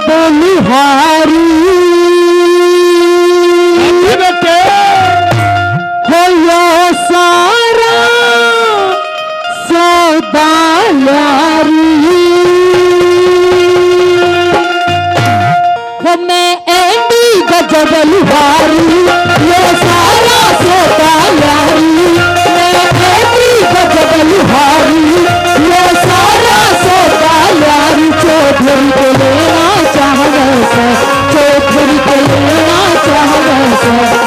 बलिहारी बेटे हो सारा सौदा यारी हो मैं एंडी गजब बलिहारी ये सारा सौदा यारी मैं एंडी गजब बलिहारी ये सारा सौदा यारी चौधरी को लेना चाहवे से चौधरी को लेना चाहवे से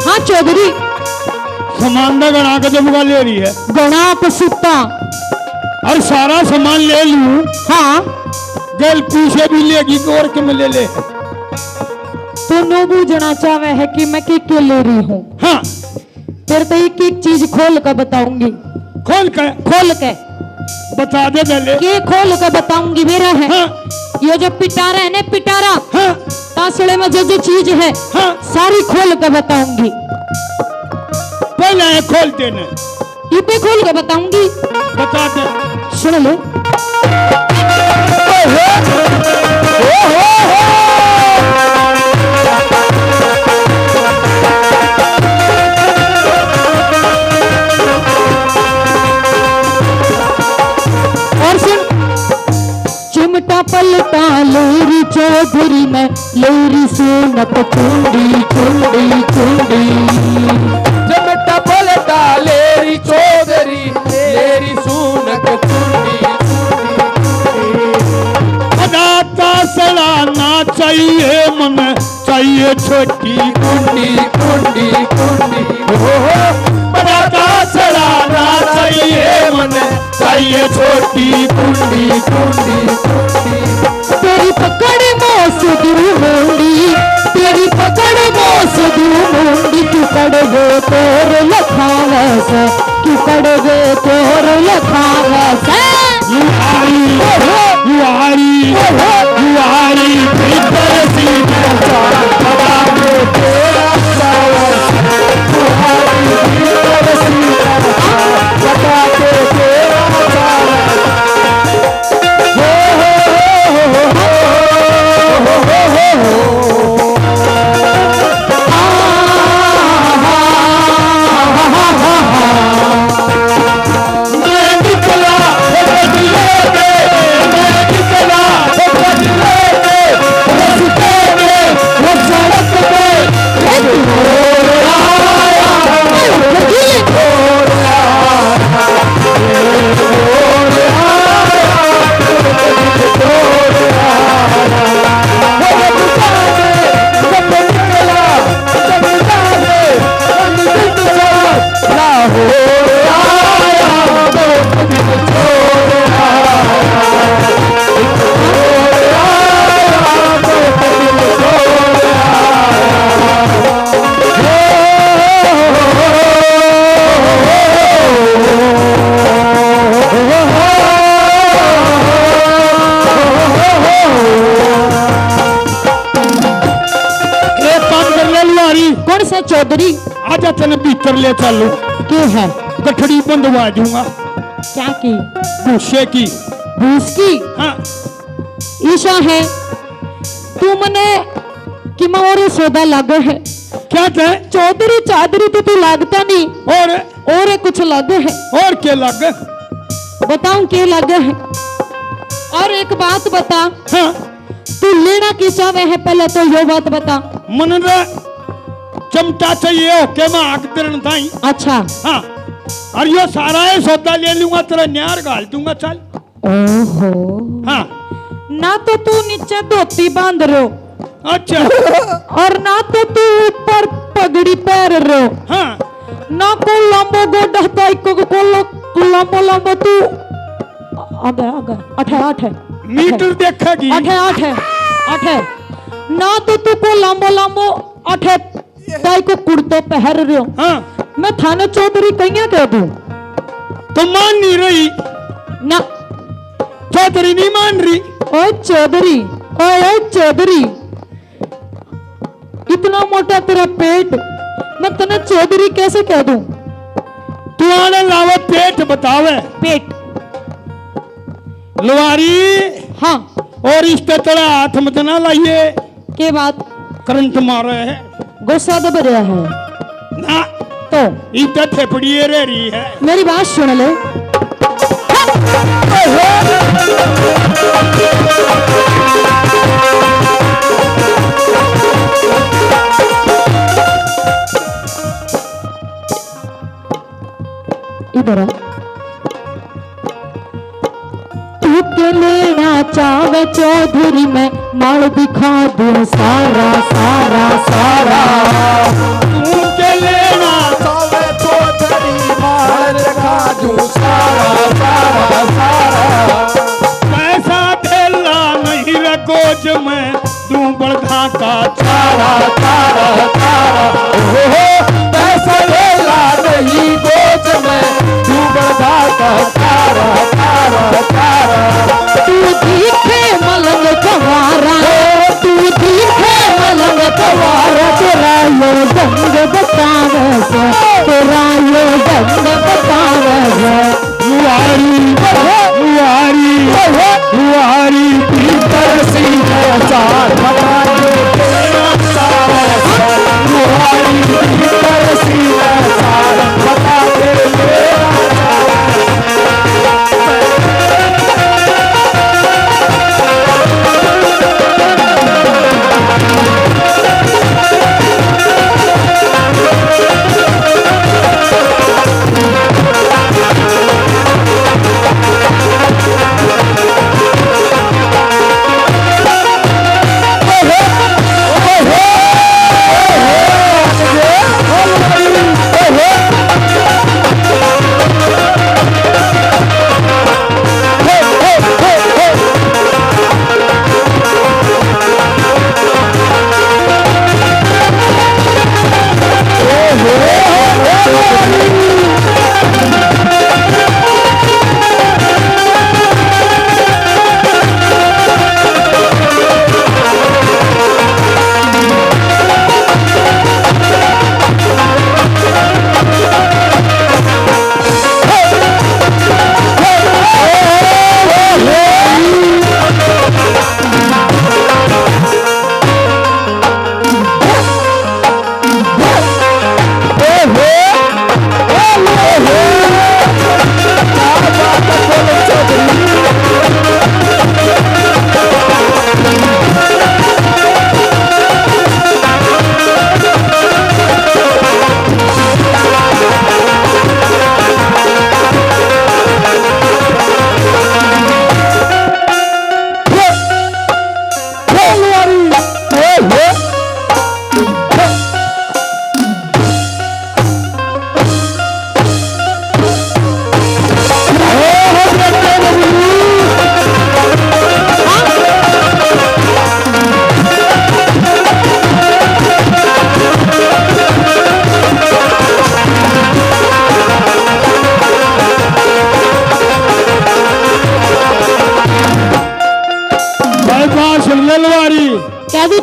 हाँ चौधरी सामान का गणा के जब ले रही है गणा पसुता और सारा सामान ले लूं। हाँ गल पीछे भी लेगी और के में ले ले तो नो बूझना चाहे है कि मैं के ले रही हूँ। हाँ फिर तो एक एक चीज खोल कर बताऊंगी। खोल के बता दे पहले के खोल कर बताऊंगी मेरा है। हाँ ये जो पिटारा है ना पिटारा हाँ तासड़े में जो जो चीज है हाँ सारी खोल कर बताऊंगी। पहले खोल देना ये पे खोल कर बताऊंगी। बता दे सुन लो और सुन चिमटा पलटा लेरी चौधरी में लेरी सोनत कुंडी कुंडी कुंडी चिमटा पलटा लेरी चौधरी लेरी सुनक कुंडी पदाता सड़ाना चाहिए मन चाहिए छोटी कुंडी कुंडी कुंडी हो पदाता सड़ाना चाहिए मन चाहिए छोटी कुंडी कुंडी कुंडी तेरी पकड़ मोस दूर मुंडी तेरी पकड़ मोस दूर मुंडी तू कड़वे तोर लखावे से तू कड़वे तोर लखावे से युहारी भीतर सी बता दे तेरा सावस युहारी भीतर सी बता दे तेरा सावस चौधरी आजा तेने भीतर ले चलू क्या है गठड़ी बंधवा दूंगा क्या की भूसे की भूस की हाँ ईशा है तू मने कि मैं और सौदा लागे है क्या कहे? चौधरी चादरी तो तू लागता नहीं और कुछ लागे है। और क्या लगे? बताऊं क्या लागे है? और एक बात बता, हाँ तू लेना की चाहे है पहले तो यो बात बता। मन रे चमटा चाहिए ओके मैं आग तिरन थाई। अच्छा हाँ और यो सारा है सौदा ले लूंगा तेरा न्यार गाल दूंगा चल। ओहो हाँ ना तो तू नीचे धोती बांध रहे हो अच्छा और ना तो तू ऊपर पगड़ी पहन रहे हो, हाँ ना को लंबो गोडा ताई को लंबो तू आगे अठे मीटर देखेगी अठे ना तो तू को लंबो अठे ताई को कुर्तो पहन रहे हो। हाँ मैं थाने चौधरी कहिया कह दूं तो मान नहीं रही, ना चौधरी नहीं मान रही। ओए चौधरी इतना मोटा तेरा पेट, मैं तने चौधरी कैसे कह दूं? तू आने लावा पेट बतावे। पेट लुहारी हाँ और इस पे तेरा हाथ मत ना लाइए, के बात करंट मारे है गुस्सा दब रहा है ना तो इतना थेपड़ी रह रही है। मेरी बात सुन ले। इधर आ। तू के लेना चावे चौधरी में माल दिखा दूं सारा सारा सारा। तू के लेना सावे चौधरी मार खा दूं सारा सारा सारा। पैसा ठेला नहीं रे गोज में तू बड़धा का तारा तारा तारा ओहो पैसा लेला नहीं गोद में तू बढ़ा का तारा तारा तारा। तू दिखे मलंग कवारा, तू दिखे मलंग कवारा, तेरा यो दंग बतावे से, तेरा यो दंग बतावे से। लुहारी भीतर सीने चार बताए तेरा सारा सारा। लुहारी भीतर सीने चार बताए तेरा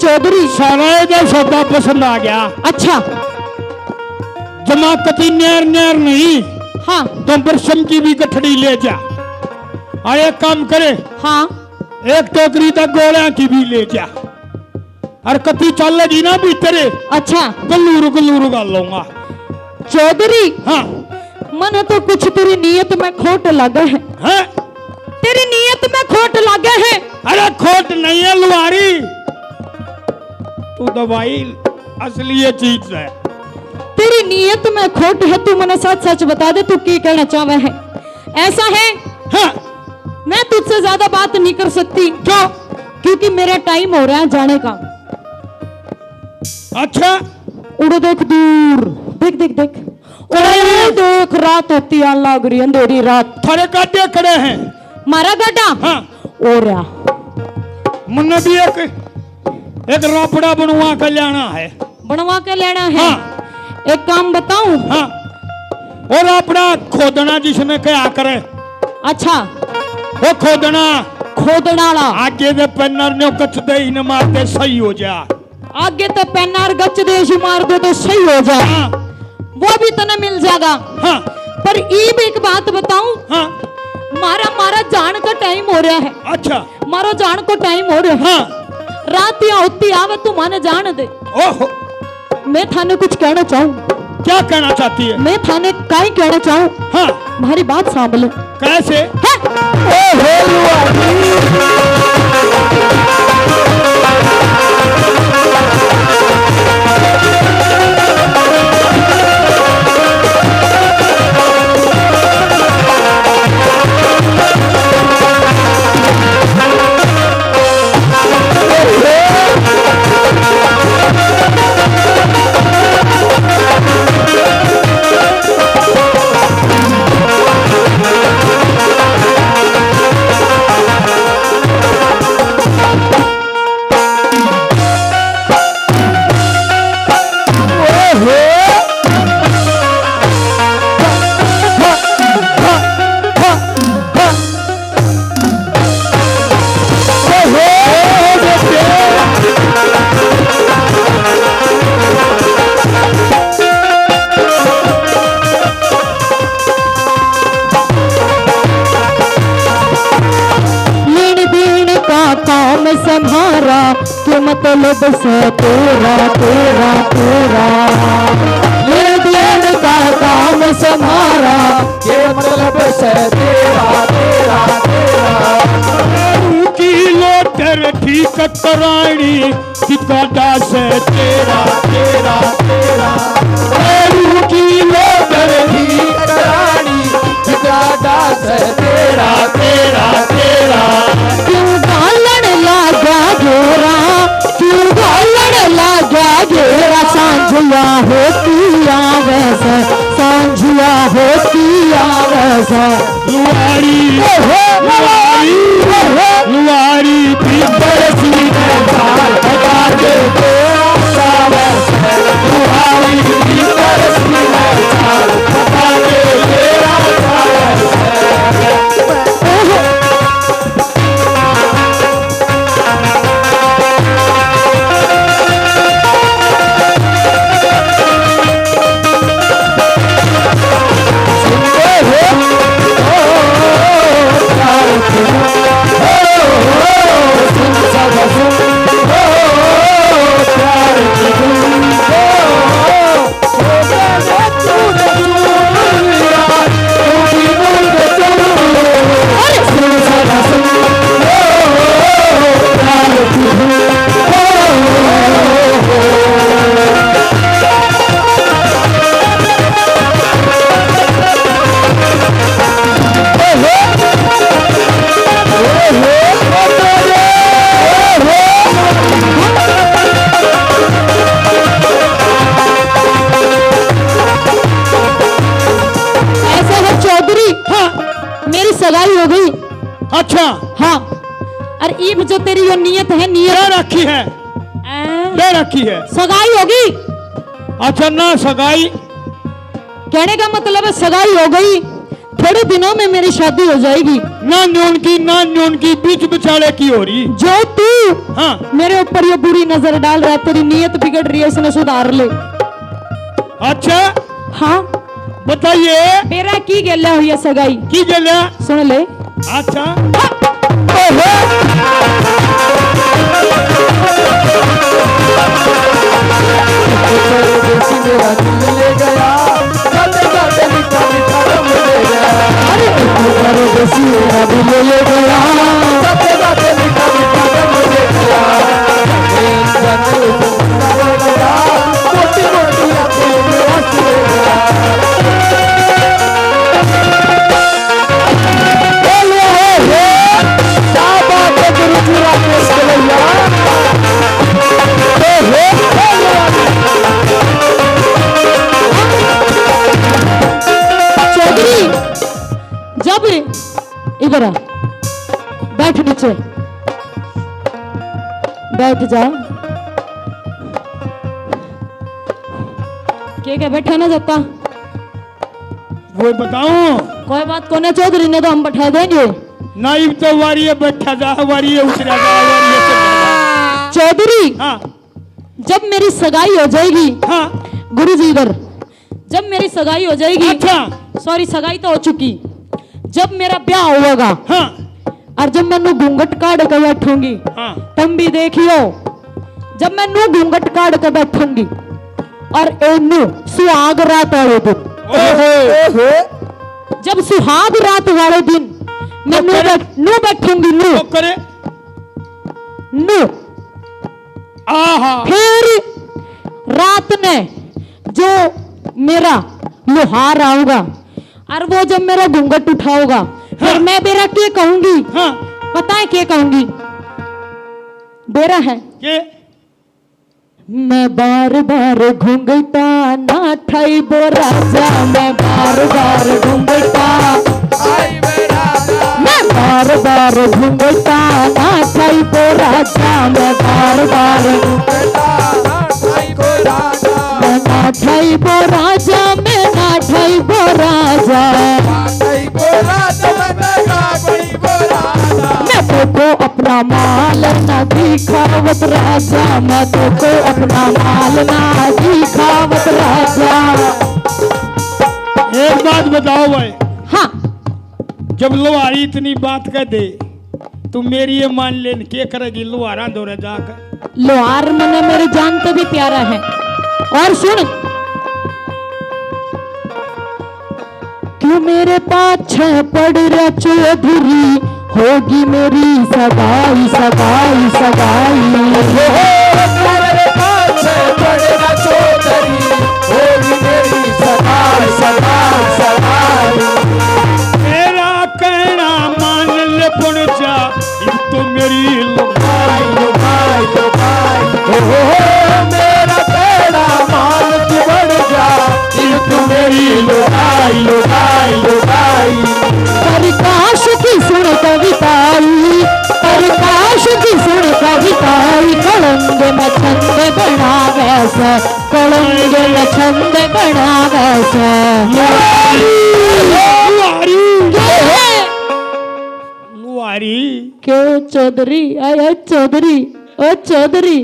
चौधरी सारा जब सौदा पसंद आ गया। अच्छा जमाकती न्यार न्यार नहीं, हाँ तो बरसम की भी गठड़ी ले जा और एक काम करे, हाँ एक टोकरी तक गोलियां की भी ले जा। और कति चल जी ना भीतर अच्छा गलूर गलूर गल लूंगा। चौधरी हाँ मन तो कुछ तेरी नीयत में खोट लगा है। हैं? तेरी नीयत में खोट लगा है। अरे खोट नहीं है लुहारी, तू दवाई असली ये चीज है। तेरी नीयत में खोट है, तू मने सच सच बता दे तू क्या कहना चाहे है। ऐसा है हाँ मैं तुझसे ज्यादा बात नहीं कर सकती। क्यों? क्योंकि मेरा टाइम हो रहा है जाने का। अच्छा उड़ो देख दूर, देख देख देख उड़ो देख, रात होती है लाग रही अंधेरी रात। थोड़े गाड्डे खड़े हैं। मारा गाड़ा हाँ और मुन्ने भी एक रोपड़ा बनवा कर लेना है। बनवा के लेना है। हाँ। एक काम बताऊं। हाँ और अपना खोदना जिसमें क्या करे। अच्छा वो खोदना खोदनाला आगे दे पेनर ने कच दे इन मारते सही हो जा। आगे तो पेनार गच देश मार दो तो सही हो जाए। हाँ वो भी तना मिल जाएगा। हाँ पर ईब एक बात बताऊं। हाँ मारा मारा जान का टाइम हो रहा है। अच्छा मारो जान को टाइम हो रहा है। हाँ रात या होती आवे तू माने जान दे। ओहो मैं थाने कुछ कहना चाहूं। क्या कहना चाहती है? मैं थाने काई कहना चाहूं। हाँ तुम्हारी बात सांभलो। कैसे? है? संहारा के मतलब से तेरा तेरा तेरा ये देन का काम संहारा के मतलब से तेरा तेरा तेरा की लोटर ठीक करानी कितादा से तेरा तेरा तेरा की लोटर ठीक करानी ठिकाना से तेरा तेरा तेरा क्यों गालन लागा घेरा, क्यों गालन लागा घेरा। सांझिया होती आवे से, सांझिया होती आवे से। लुहारी लुहारी लुहारी भीतर सीने साल बता दे तेरा सावस है लुहारी भीतर सीने साल बता दे तेरा सावस है। मेरी सगाई हो गई। अच्छा हाँ और ईब जो तेरी यो नियत है ले नियत रखी है, ले रखी है। सगाई होगी। अच्छा ना सगाई कहने का मतलब है सगाई हो गई, थोड़े दिनों में मेरी शादी हो जाएगी। ना न्यून की बीच बिचाले की हो रही। जो तू हाँ मेरे ऊपर ये बुरी नजर डाल रहा है, तेरी नियत बिगड़ रही है, इसने सुधार ले। अच्छा हाँ बताइए मेरा की गला हुई है सगाई की गला। सुन ले। अच्छा हाँ। मोटी मोटी आंखें में आंसू गया। बोलो हो क्या बात है गुरुजी राकेश कलैया। चौधरी जब इधर आ, बैठ नीचे, बैठ जा। क्या बैठा ना जाता, वो बताऊं कोई बात को ना चौधरी ने तो हम बैठा देंगे। नहीं तो वारिये बैठा जा, वारिये उतरा जा, वारिये चढ़ा जा। चौधरी हाँ जब मेरी सगाई हो जाएगी, हाँ गुरुजी इधर, जब मेरी सगाई हो जाएगी, अच्छा सॉरी सगाई तो हो चुकी, जब मेरा ब्याह होगा हाँ और जब मैं नू घूंघट काट के बैठूंगी, हाँ तुम भी देखियो, जब मैं नू घूंघट काट के बैठूंगी और एनू सुहाग रात वाले दिन, ओहो जब सुहाग रात वाले दिन मैं नू बैठूंगी, नू तो करे नू आहा फिर रात ने जो मेरा लोहार आऊंगा और वो जब मेरा घूंघट उठाओगा, फिर मैं बेरा क्या कहूंगी, हाँ पता है क्या कहूंगी? बेरा है के मैं बार बार घूंघटा ना ठाई बो राजा, मैं बार बार घूंघटा, मैं बार बार घूंघटा ना ठाई बो राजा, मैं बार बार मैं ना ठाई बो राजा, मैं ना ठाई बो राजा, मैं तो को अपना माल ना दिखावत राजा, मैं तो को अपना माल ना दिखावत राजा। एक बात बताओ भाई, हाँ जब लोहारी इतनी बात कह दे तू मेरी ये मान ले, क्या करेगी लोहारा दौरे जाकर? लोहार मने मेरी जान तो भी प्यारा है। और सुन, क्यों मेरे पाछे पड़ रहा चौधरी, होगी मेरी सगाई सगाई सगाई, मेरे पाछे पड़ेगा चौधरी, होगी मेरी सगाई सगाई सगाई। मेरा कहना मान ले पुन जा, ये तो मेरी लुगाई लुगाई लुगाई, मेरा कहना मान तू बढ़ जा, ये तू मेरी लुगाई लुगाई लुगाई। प्रकाश की सुन कविताई, प्रकाश की सुन कविताई, कलंग में छंद बना वैसे, कलंग में छंद बना वैसे। लोहारी क्यों चौधरी आया चौधरी, ओ चौधरी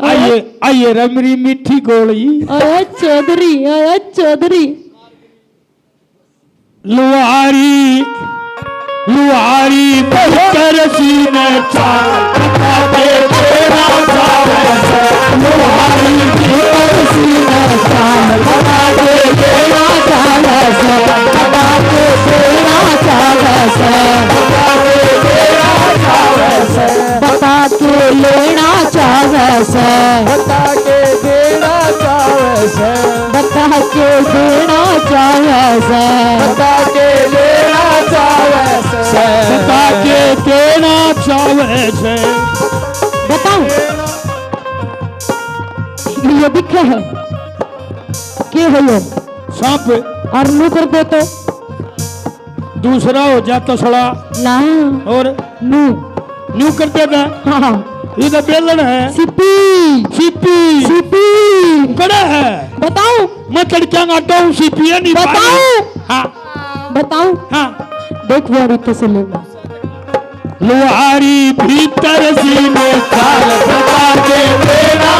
आइए आइए रमरी मीठी गोली, आया चौधरी, आया चौधरी। लोहारी लोहारी बहकर सीने चाल, बता दे तेरा चावल, लोहारी बहकर सीने चाल, बता दे तेरा चावल, बता दे तेरा चावल, बता दे तेरा चावल, बता के लेना चावल, बता के देना चावल, बता के देना चावल, बता के लेना चावल, बता के तेरा चावल से। बताऊं ये दिखे है क्या है ये सांप और नू कर दे तो दूसरा हो जाता सड़ा, ना और नू, न्यू कर देता। हाँ ये तो बेलन है, सिपी सीपी सिपी। कड़ा है। बताऊं मैं तड़कियां गाता हूँ, सीपियां नहीं पा रही। बताऊं हाँ बताऊं हाँ देख वारी तो से लेना लोहारी भीतर सीने चाल, बता के तेरा